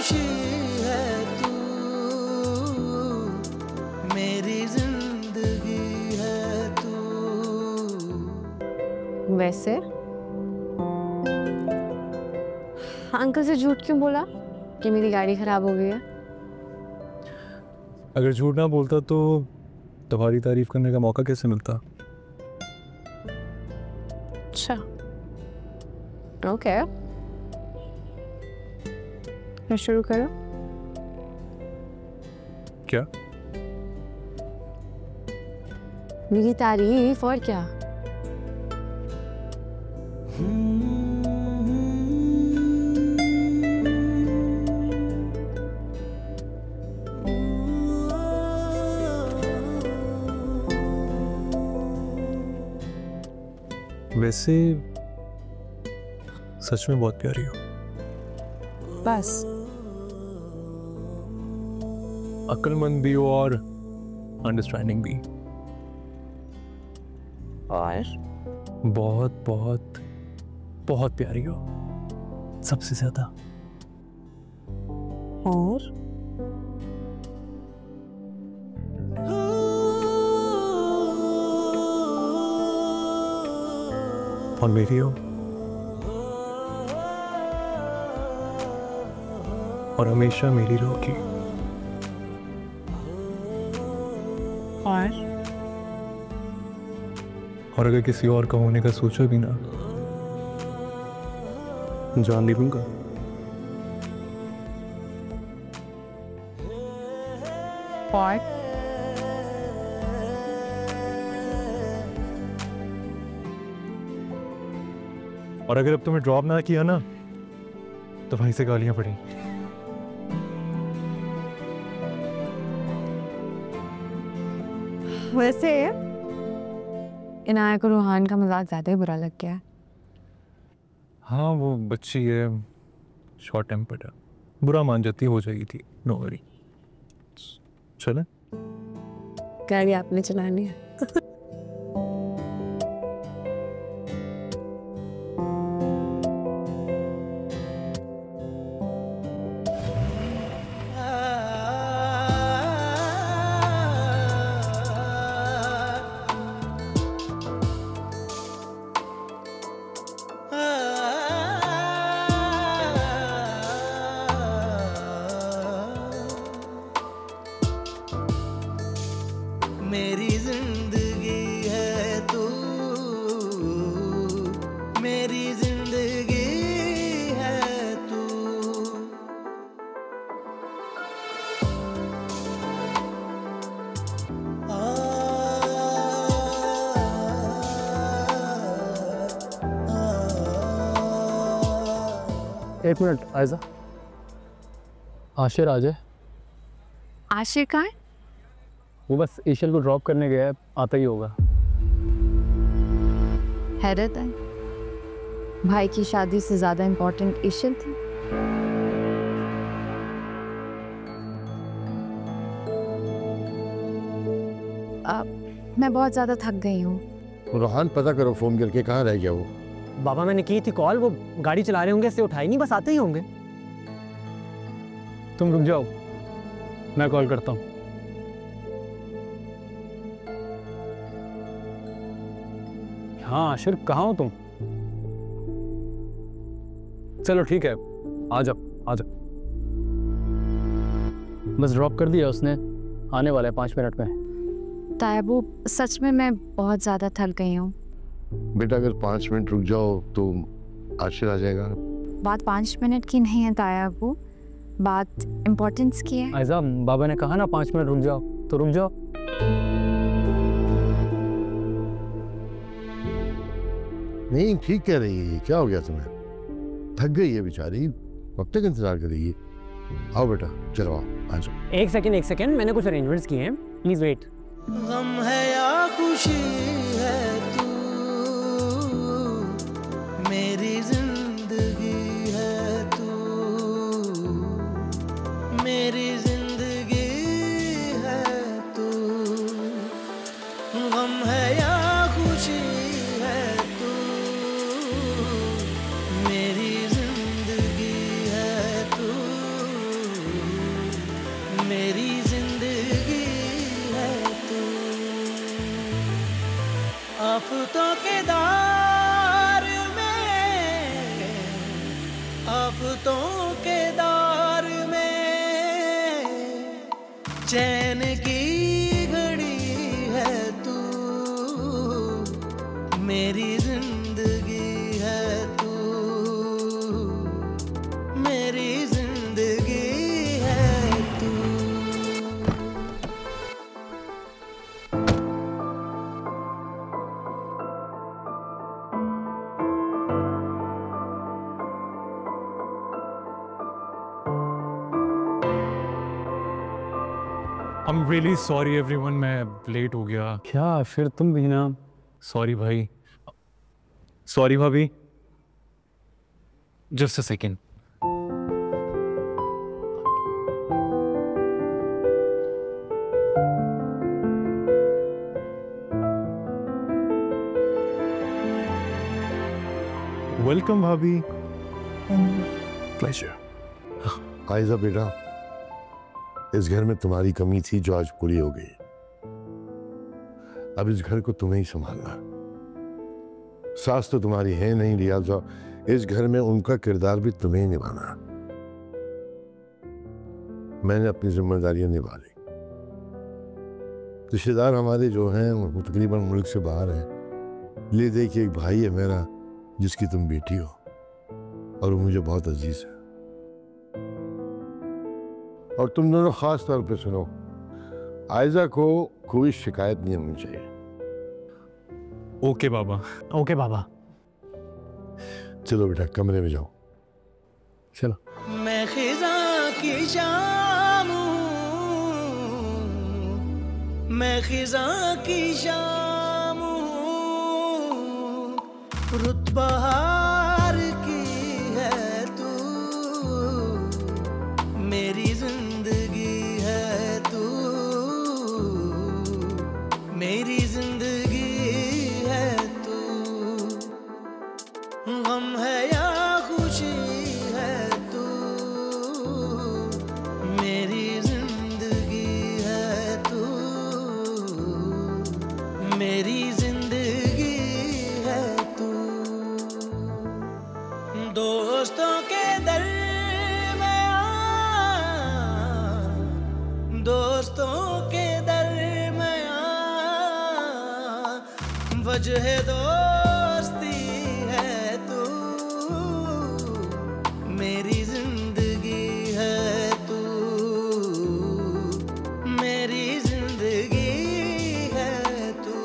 खुशी है तू, मेरी जिंदगी है तू। वैसे अंकल से झूठ क्यों बोला कि मेरी गाड़ी खराब हो गई है? अगर झूठ ना बोलता तो तुम्हारी तारीफ करने का मौका कैसे मिलता? अच्छा, ओके, फिर शुरू करो। क्या? मेरी तारीफ और क्या? वैसे सच में बहुत प्यारी हो। बस अक्लमंद भी हो और अंडरस्टैंडिंग भी। और बहुत बहुत बहुत प्यारी हो, सबसे ज्यादा। और और मेरी हो, और हमेशा मेरी रहोगी। और अगर किसी और का होने का सोचा भी ना, जान दे दूंगा। और अगर अब तुम्हें ड्रॉप ना किया ना तो वहीं से गालियां पड़ी। वैसे इनाया को रूहान का मजाक ज्यादा ही बुरा लग गया है। हाँ, वो बच्ची है, शॉर्ट टेम्पर्ड है, बुरा मान जाती, हो जाएगी थी, नो वरी। चले, गाड़ी आपने चलानी है। मेरी जिंदगी है तू, मेरी जिंदगी है तू। एक मिनट आयजा, आशिर आ जाए। आशिर कहाँ है? वो बस ईशल को ड्रॉप करने गया है, आता ही होगा। हैरत है, भाई की शादी से ज्यादा इम्पोर्टेंट ईशल थी। मैं बहुत ज्यादा थक गई हूँ। रोहान, पता करो फोन करके, कहाँ रह गया वो? बाबा मैंने की थी कॉल, वो गाड़ी चला रहे होंगे, इससे उठाई नहीं, बस आते ही होंगे। तुम रुक जाओ, मैं कॉल करता हूँ। हाँ आशिर, कहाँ हो तुम? चलो ठीक है, आ जाओ आ जाओ। बस ड्रॉप कर दिया उसने, आने वाला है 5 मिनट में। तायबू, सच में मैं बहुत ज्यादा थक गई हूँ। बेटा अगर 5 मिनट रुक जाओ तो आशिर आ जाएगा। बात 5 मिनट की नहीं है तायबू, बात इम्पोर्टेंस की है। आयजा, बाबा ने कहा ना 5 मिनट रुक जाओ, तो रुक जाओ। नहीं, ठीक कह रही है, क्या हो गया तुम्हें? थक गई है बेचारी, कब तक इंतजार करेगी? आओ बेटा, चलो आओ, आ जाओ। एक सेकंड, मैंने कुछ अरेंजमेंट्स किए हैं, प्लीज वेट। गम है या खुशी है तू, मेरी जिंदगी है तू, मेरी जिंदगी है तू। गम है या खुशी है तू, मेरी जिंदगी है तू। सिफतों के दौर में चैन की घड़ी है तू, मेरी जिंदगी है तू, मेरी जिंदगी है तू। I'm really sorry everyone, मैं लेट हो गया। क्या फिर तुम भी ना? सॉरी भाई, सॉरी भाभी, जस्ट अ सेकेंड। वेलकम भाभी। प्लेजर। आयजा बेटा, इस घर में तुम्हारी कमी थी जो आज पूरी हो गई। अब इस घर को तुम्हें ही संभालना। सास तो तुम्हारी है नहीं, लिहाजा इस घर में उनका किरदार भी तुम्हें ही निभाना। मैंने अपनी जिम्मेदारियां निभा ली। रिश्तेदार हमारे जो हैं वो तकरीबन मुल्क से बाहर हैं। ले दे कि एक भाई है मेरा जिसकी तुम बेटी हो और वो मुझे बहुत अजीज है। और तुम दोनों खास तौर पे सुनो, आयजा को कोई शिकायत नहीं होनी चाहिए। ओके बाबा। ओके बाबा। चलो बेटा कमरे में जाओ। चलो। मैं खिज़ां की शाम हूँ, मैं खिज़ां की शाम हूँ, रुत बहार की है तू, मेरी जिंदगी है तू, मेरी जिंदगी है तू। गम है या खुशी है तू, मेरी जिंदगी है तू, मेरी जिंदगी है तू। दोस्तों के दरमियां, दोस्तों के दरमियां वजह दोस्ती है तू, मेरी जिंदगी है तू, मेरी जिंदगी है तू।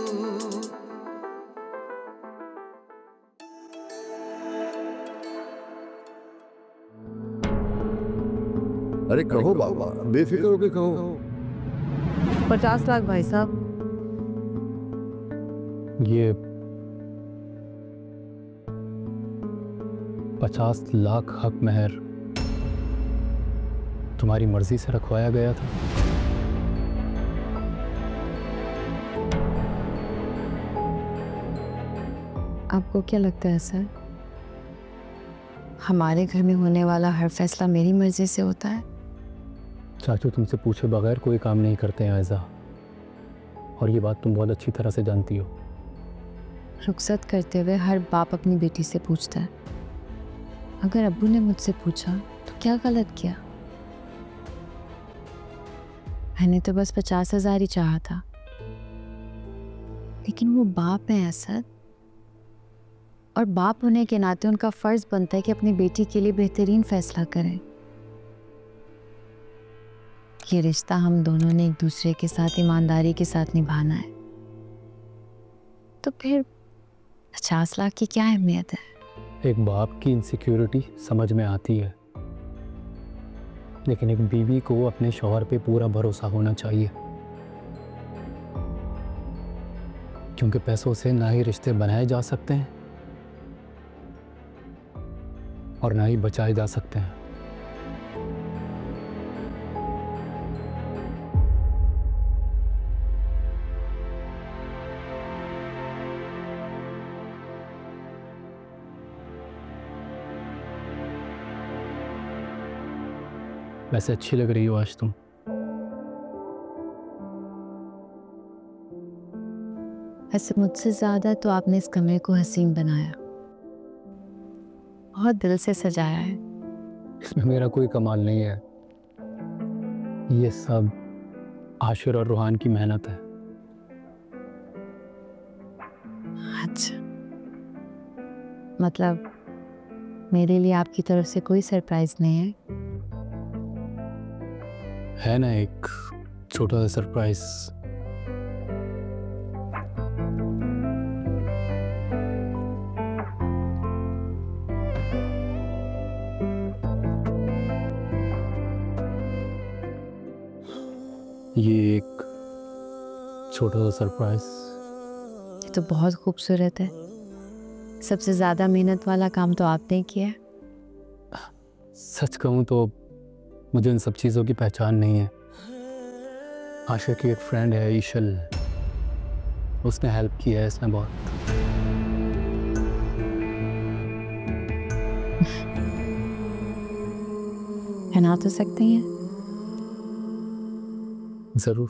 अरे कहो बाबा, बेफिक्र होके कहो। 50 लाख भाई साहब। ये 50 लाख हक महर तुम्हारी मर्जी से रखवाया गया था। आपको क्या लगता है सर, हमारे घर में होने वाला हर फैसला मेरी मर्जी से होता है? चाचू तुमसे पूछे बगैर कोई काम नहीं करते हैं आयजा, और ये बात तुम बहुत अच्छी तरह से जानती हो। रुखसत करते हुए हर बाप अपनी बेटी से पूछता है। अगर अब्बू ने मुझसे पूछा तो क्या गलत किया? मैंने तो बस 50,000 ही चाहा था, लेकिन वो बाप है असद, और बाप होने के नाते उनका फर्ज बनता है कि अपनी बेटी के लिए बेहतरीन फैसला करें। ये रिश्ता हम दोनों ने एक दूसरे के साथ ईमानदारी के साथ निभाना है, तो फिर 50 लाख की क्या अहमियत है? एक बाप की इनसिक्योरिटी समझ में आती है, लेकिन एक बीवी को अपने शौहर पे पूरा भरोसा होना चाहिए, क्योंकि पैसों से ना ही रिश्ते बनाए जा सकते हैं और ना ही बचाए जा सकते हैं। वैसे अच्छी लग रही हो आज तुम। वैसे मुझसे ज्यादा तो आपने इस कमरे को हसीन बनाया, बहुत दिल से सजाया है। इसमें मेरा कोई कमाल नहीं है, ये सब आशिर और रूहान की मेहनत है। अच्छा, मतलब मेरे लिए आपकी तरफ से कोई सरप्राइज नहीं है? है ना एक छोटा सा सरप्राइज। ये एक छोटा सा सरप्राइज। ये तो बहुत खूबसूरत है। सबसे ज़्यादा मेहनत वाला काम तो आपने ही किया है। सच कहूँ तो मुझे इन सब चीज़ों की पहचान नहीं है। आशा की एक फ्रेंड है ईशल, उसने हेल्प किया है इसमें बहुत। पहना तो सकते हैं? ज़रूर।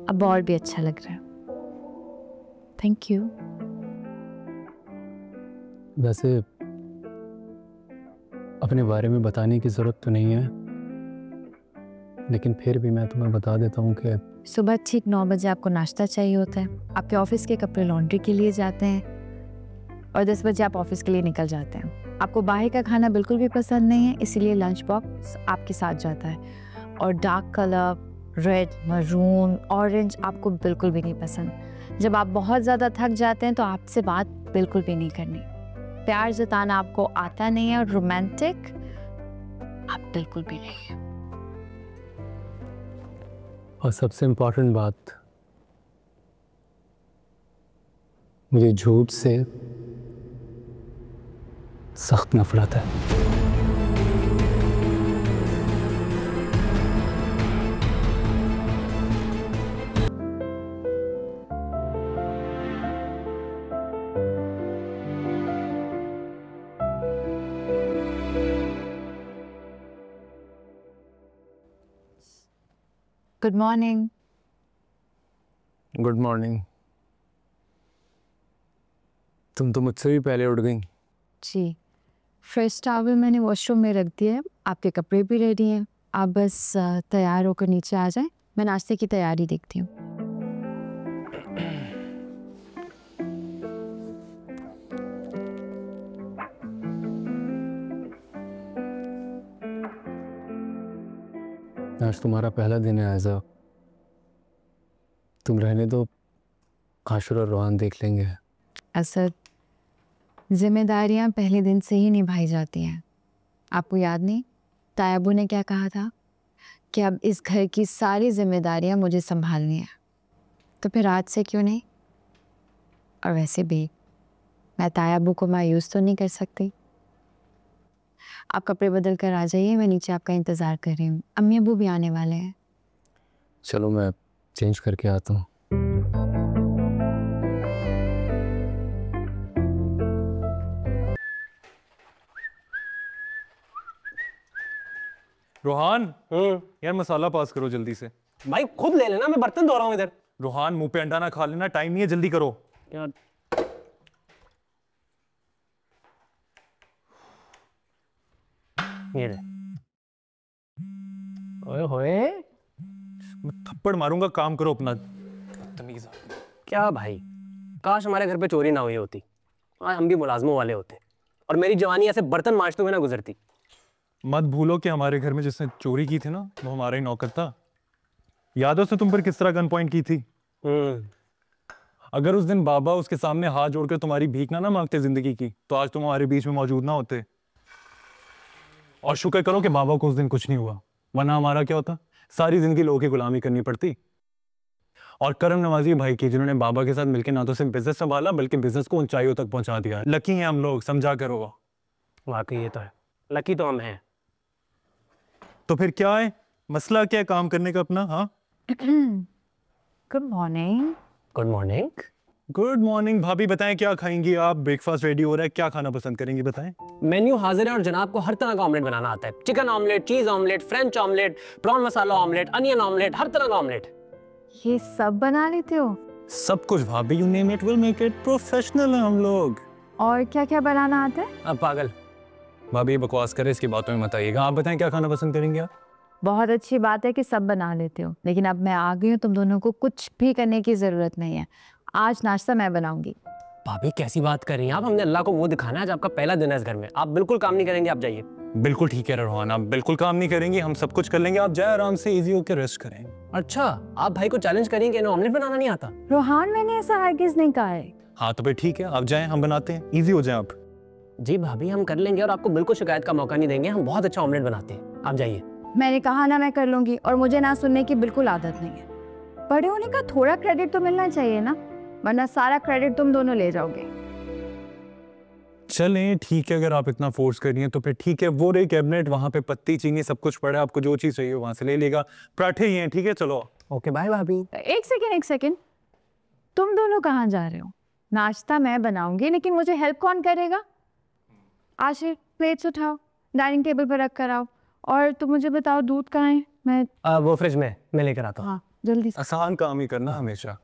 अब और भी अच्छा लग रहा है। Thank you. वैसे अपने बारे में बताने की ज़रूरत तो नहीं है, लेकिन फिर भी मैं तुम्हें बता देता हूँ कि सुबह ठीक 9 बजे आपको नाश्ता चाहिए होता है, आपके ऑफिस के कपड़े लॉन्ड्री के लिए जाते हैं और 10 बजे आप ऑफिस के लिए निकल जाते हैं। आपको बाहर का खाना बिल्कुल भी पसंद नहीं है, इसीलिए लंच बॉक्स आपके साथ जाता है। और dark colour red, maroon, orange आपको बिल्कुल भी नहीं पसंद। जब आप बहुत ज़्यादा थक जाते हैं तो आपसे बात बिल्कुल भी नहीं करनी। प्यार जताना आपको आता नहीं है और रोमांटिक आप बिल्कुल भी नहीं है। और सबसे इम्पोर्टेंट बात, मुझे झूठ से सख्त नफरत है। Good morning. Good morning. तुम तो मुझसे भी पहले उठ गई। जी, फ्रेश टॉवल मैंने वॉशरूम में रख दिया है, आपके कपड़े भी रेडी हैं। आप बस तैयार होकर नीचे आ जाएं, मैं नाश्ते की तैयारी देखती हूँ। आज तुम्हारा पहला दिन है आयज़ा, तुम रहने दो, आशिर और रोहान देख लेंगे। असद, जिम्मेदारियां पहले दिन से ही निभाई जाती हैं। आपको याद नहीं तायाबू ने क्या कहा था कि अब इस घर की सारी जिम्मेदारियां मुझे संभालनी है, तो फिर आज से क्यों नहीं? और वैसे भी मैं तायाबू को मायूस तो नहीं कर सकती। आप कपड़े बदल कर आ जाइए, मैं नीचे आपका इंतज़ार कर रही हूँ। अम्मी अबू भी आने वाले हैं। चलो मैं चेंज करके आता हूँ। रोहान, यार मसाला पास करो जल्दी से। भाई खुद ले लेना, मैं बर्तन धो रहा हूँ इधर। रोहान, मुंह पे अंडा ना खा लेना, टाइम नहीं है, जल्दी करो। यार ये ले। ओए होए, मैं थप्पड़ मारूंगा, काम करो अपना। तमीज। क्या भाई, काश हमारे घर पे चोरी ना हुई होती, आज हम भी मुलाजमों वाले होते और मेरी जवानी ऐसे बर्तन मांजते हुए ना गुजरती। मत भूलो कि हमारे घर में जिसने चोरी की थी ना, वो हमारा ही नौकर था। याद है उसने तुम पर किस तरह गन पॉइंट की थी? अगर उस दिन बाबा उसके सामने हाथ जोड़कर तुम्हारी भीख ना मांगते जिंदगी की, तो आज तुम हमारे बीच में मौजूद ना होते। और शुक्र करो कि बाबा को उस दिन कुछ नहीं हुआ, वरना हमारा क्या होता? सारी जिंदगी लोगों की गुलामी करनी पड़ती। और करम नवाजी भाई की, जिन्होंने बाबा के साथ मिलकर ना तो सिर्फ बिजनेस संभाला बल्कि बिजनेस को ऊंचाइयों तक पहुंचा दिया। लकी हैं हम लोग, समझा करो। वाकई ये तो है, लकी तो हम हैं। तो फिर क्या है मसला, क्या है काम करने का अपना? हाँ, good morning. Good morning. Good morning. भाभी बताएं क्या खाएंगी आप? ब्रेकफास्ट रेडी हो रहा है, क्या खाना पसंद करेंगी बताएं। मेन्यू हाजिर है और जनाब को हर तरह का ऑमलेट बनाना आता है। Chicken omelette, cheese omelette, French omelette, prawn masala omelette, onion omelette, हर तरह का ऑमलेट। ये सब बना लेते हो? सब कुछ भाभी, you name it will make it. Professional है हम लोग। और क्या क्या बनाना आता है? अब पागल। भाभी बकवास करे, इसकी बातों में मत आइएगा। आप बताएं क्या खाना पसंद करेंगे आप? बहुत अच्छी बात है कि सब बना लेते हो, लेकिन अब मैं आ गई हूँ, तुम दोनों को कुछ भी करने की जरूरत नहीं है। आज नाश्ता मैं बनाऊंगी। भाभी कैसी बात कर रही हैं आप? हमने अल्लाह को मुंह दिखाना है, आज आपका पहला दिन है इस घर में। आप बिल्कुल काम नहीं करेंगे, आप जाइए। बिल्कुल ठीक है रोहान, आप बिल्कुल काम नहीं करेंगे, हम सब कुछ कर लेंगे। आप जाए आराम से, इजी होकर रेस्ट करें। अच्छा, आप भाई को चैलेंज करेंगे, इन्हें ऑमलेट बनाना नहीं आता? रोहान, मैंने ऐसा हरगिज नहीं कहा है। हाँ तो फिर ठीक है, आप जाएं, हम बनाते हैं। इजी हो जाए आप। जी भाभी, हम कर लेंगे और आपको बिल्कुल शिकायत का मौका नहीं देंगे। हम बहुत अच्छा ऑमलेट बनाते हैं, आप जाइए। मैंने कहा ना मैं कर लूंगी, और मुझे ना सुनने की बिल्कुल आदत नहीं है। बड़े होने का थोड़ा क्रेडिट तो मिलना चाहिए ना, वरना सारा क्रेडिट तुम दोनों ले जाओगे। चलें ठीक है, अगर आप इतना फोर्स कर रही हैं तो फिर ठीक है। वो रही कैबिनेट, वहाँ पे पत्ती चीनी सब कुछ पड़ा है, आपको जो चीज़ चाहिए वहाँ से ले लेगा। पराठे ही हैं, ठीक है, चलो। ओके बाय भाभी। एक सेकेंड, तुम दोनों कहाँ जा रहे हो? नाश्ता मैं बनाऊंगी, लेकिन मुझे हेल्प कौन करेगा? आशिर, प्लेट्स उठाओ, डाइनिंग टेबल पर रख कर आओ। और तुम मुझे बताओ दूध कहाँ है? मैं वो फ्रिज में, मैं लेकर आता हूँ। हाँ जल्दी से। आसान काम ही करना हमेशा।